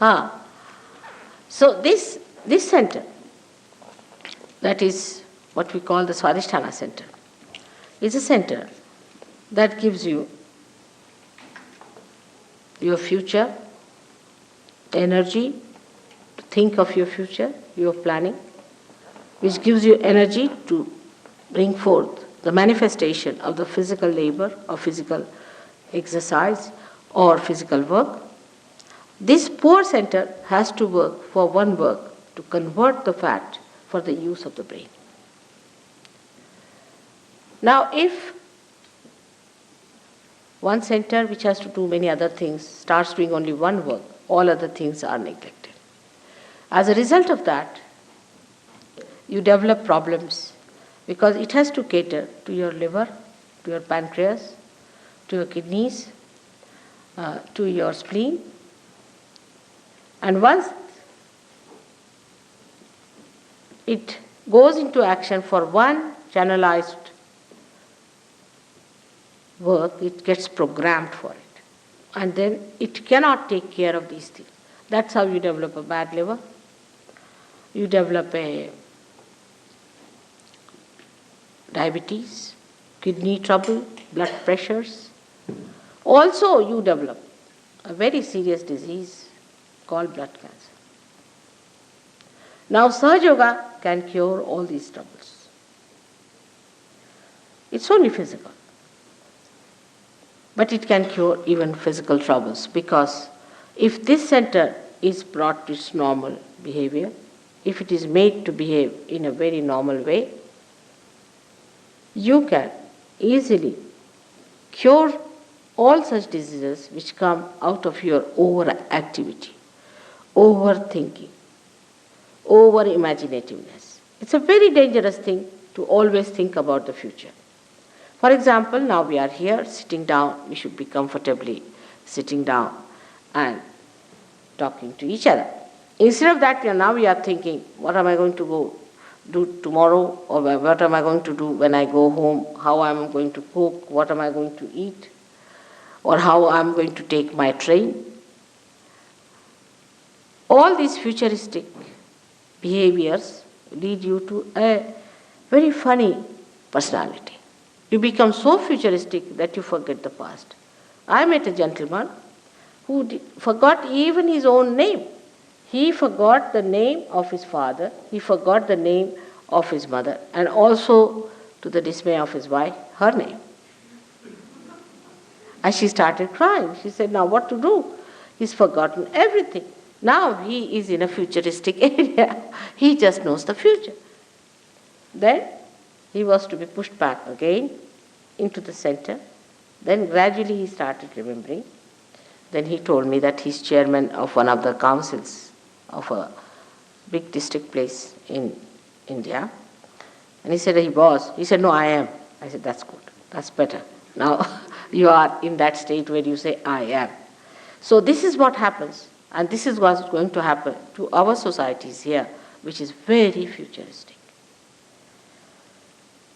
Ah. So this center, that is what we call the Swadhisthana center, is a center that gives you your future energy, to think of your future, your planning, which gives you energy to bring forth the manifestation of the physical labor or physical exercise or physical work. This poor center has to work for one work, to convert the fat for the use of the brain. Now, if one center which has to do many other things starts doing only one work, all other things are neglected. As a result of that, you develop problems because it has to cater to your liver, to your pancreas, to your kidneys, to your spleen. And once it goes into action for one channelized work, it gets programmed for it. And then it cannot take care of these things. That's how you develop a bad liver. You develop a diabetes, kidney trouble, blood pressures. Also, you develop a very serious disease called blood cancer. Now, Sahaja Yoga can cure all these troubles. It's only physical. But it can cure even physical troubles, because if this center is brought to its normal behavior, if it is made to behave in a very normal way, you can easily cure all such diseases which come out of your overactivity, overthinking, over-imaginativeness. It's a very dangerous thing to always think about the future. For example, now we are here sitting down, we should be comfortably sitting down and talking to each other. Instead of that, now we are thinking, what am I going to do tomorrow, or what am I going to do when I go home, how am I going to cook, what am I going to eat, or how I am going to take my train. All these futuristic behaviors lead you to a very funny personality. You become so futuristic that you forget the past. I met a gentleman who forgot even his own name. He forgot the name of his father, he forgot the name of his mother, and also, to the dismay of his wife, her name. And she started crying. She said, now what to do? He's forgotten everything. Now he is in a futuristic area. He just knows the future. Then he was to be pushed back again into the center. Then gradually he started remembering. Then he told me that he's chairman of one of the councils of a big district place in India. And he said he was. He said, no, I am. I said, that's good. That's better. Now you are in that state where you say, I am. So this is what happens. And this is what's going to happen to our societies here, which is very futuristic.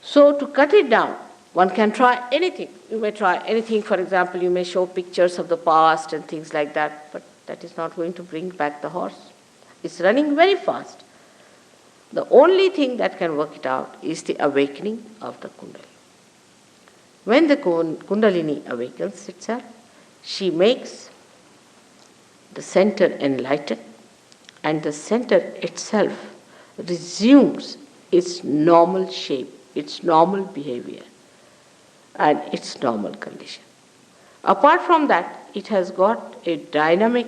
So to cut it down, one can try anything. You may try anything. For example, you may show pictures of the past and things like that, but that is not going to bring back the horse. It's running very fast. The only thing that can work it out is the awakening of the Kundalini. When the Kundalini awakens itself, she makes the center enlighten, and the center itself resumes its normal shape, its normal behavior, and its normal condition. Apart from that, it has got a dynamic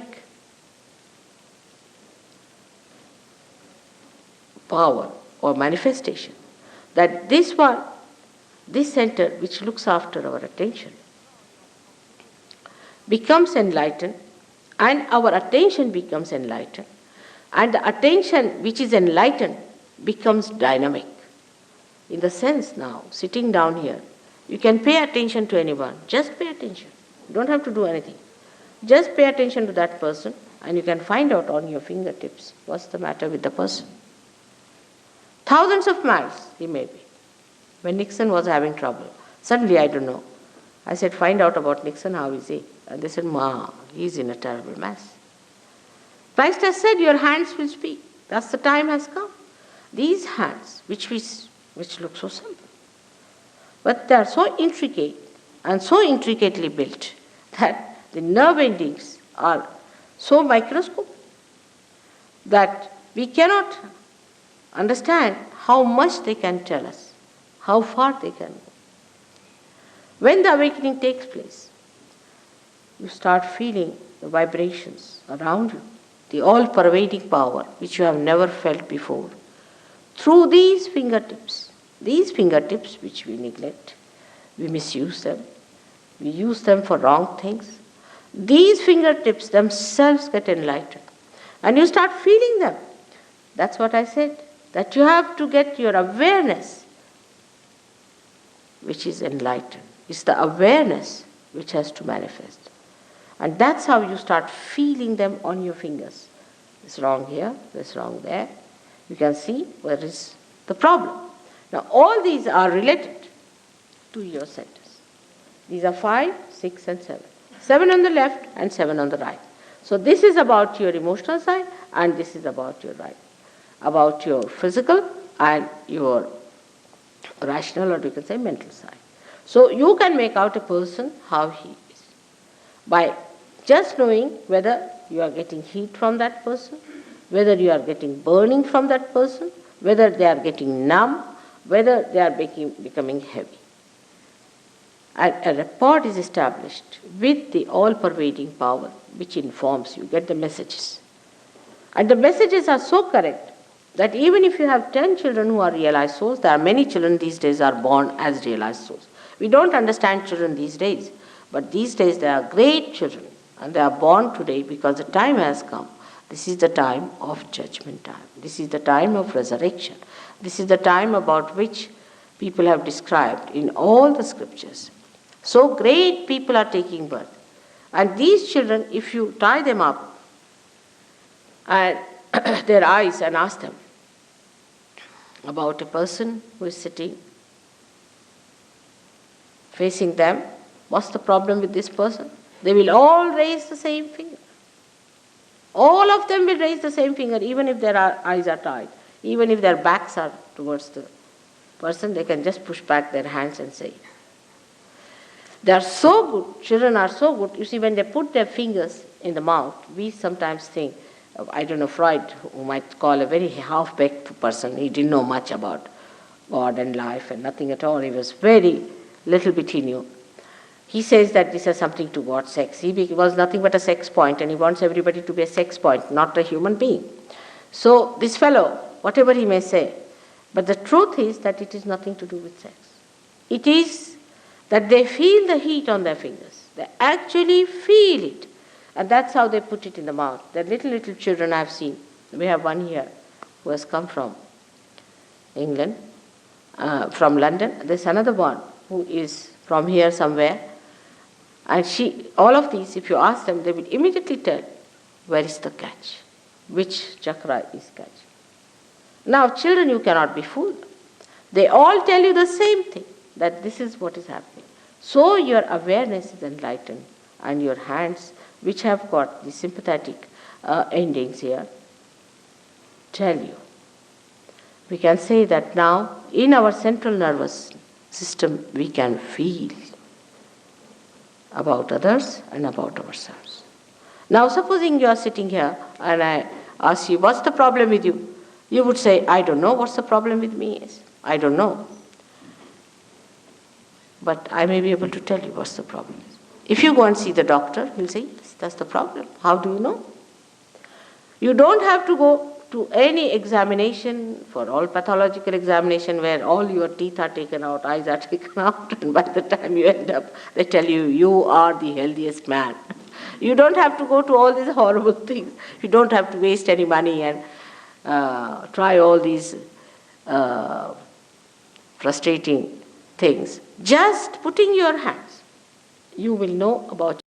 power or manifestation that this center which looks after our attention becomes enlightened, and our attention becomes enlightened, and the attention which is enlightened becomes dynamic. In the sense now, sitting down here, you can pay attention to anyone. Just pay attention. You don't have to do anything. Just pay attention to that person, and you can find out on your fingertips what's the matter with the person. Thousands of miles he may be. When Nixon was having trouble, suddenly, I don't know, I said, find out about Nixon, how is he? And they said, Ma, he's in a terrible mess. Christ has said, your hands will speak. That's the time has come. These hands, which look so simple, but they are so intricate and so intricately built that the nerve endings are so microscopic that we cannot understand how much they can tell us, how far they can go. When the awakening takes place, you start feeling the vibrations around you, the all-pervading power which you have never felt before. Through these fingertips which we neglect, we misuse them, we use them for wrong things. These fingertips themselves get enlightened. And you start feeling them. That's what I said, that you have to get your awareness, which is enlightened. It's the awareness which has to manifest. And that's how you start feeling them on your fingers. It's wrong here, it's wrong there. You can see where is the problem. Now all these are related to your centers. These are 5, 6 and 7. 7 on the left and 7 on the right. So this is about your emotional side and this is about your right. About your physical and your rational, or you can say mental side. So you can make out a person how he is by just knowing whether you are getting heat from that person, whether you are getting burning from that person, whether they are getting numb, whether they are becoming heavy. And a rapport is established with the all-pervading power which informs you, get the messages. And the messages are so correct that even if you have 10 children who are realized souls, there are many children these days are born as realized souls. We don't understand children these days, but these days they are great children and they are born today because the time has come. This is the time of judgment time. This is the time of resurrection. This is the time about which people have described in all the scriptures. So great people are taking birth. And these children, if you tie them up and their eyes and ask them about a person who is sitting facing them, what's the problem with this person? They will all raise the same finger. All of them will raise the same finger, even if their eyes are tied. Even if their backs are towards the person, they can just push back their hands and say. They are so good, children are so good. You see, when they put their fingers in the mouth, we sometimes think, I don't know, Freud, who might call a very half-baked person, he didn't know much about God and life and nothing at all. He was very little bit he knew. He says that this has something to God, sex. He was nothing but a sex point and he wants everybody to be a sex point, not a human being. So this fellow, whatever he may say, but the truth is that it is nothing to do with sex. It is that they feel the heat on their fingers. They actually feel it. And that's how they put it in the mouth. The little children I've seen. We have one here who has come from England, from London. There's another one who is from here somewhere. And all of these, if you ask them, they will immediately tell where is the catch, which chakra is catch. Now, children, you cannot be fooled. They all tell you the same thing, that this is what is happening. So your awareness is enlightened, and your hands, which have got the sympathetic endings here, tell you. We can say that now, in our central nervous system, we can feel about others and about ourselves. Now, supposing you are sitting here and I ask you, what's the problem with you? You would say, I don't know what's the problem with me is. I don't know. But I may be able to tell you what's the problem is. If you go and see the doctor, he'll say, yes, that's the problem. How do you know? You don't have to go to any examination, for all pathological examination where all your teeth are taken out, eyes are taken out, and by the time you end up, they tell you, you are the healthiest man. You don't have to go to all these horrible things. You don't have to waste any money and try all these frustrating things. Just putting your hands, you will know about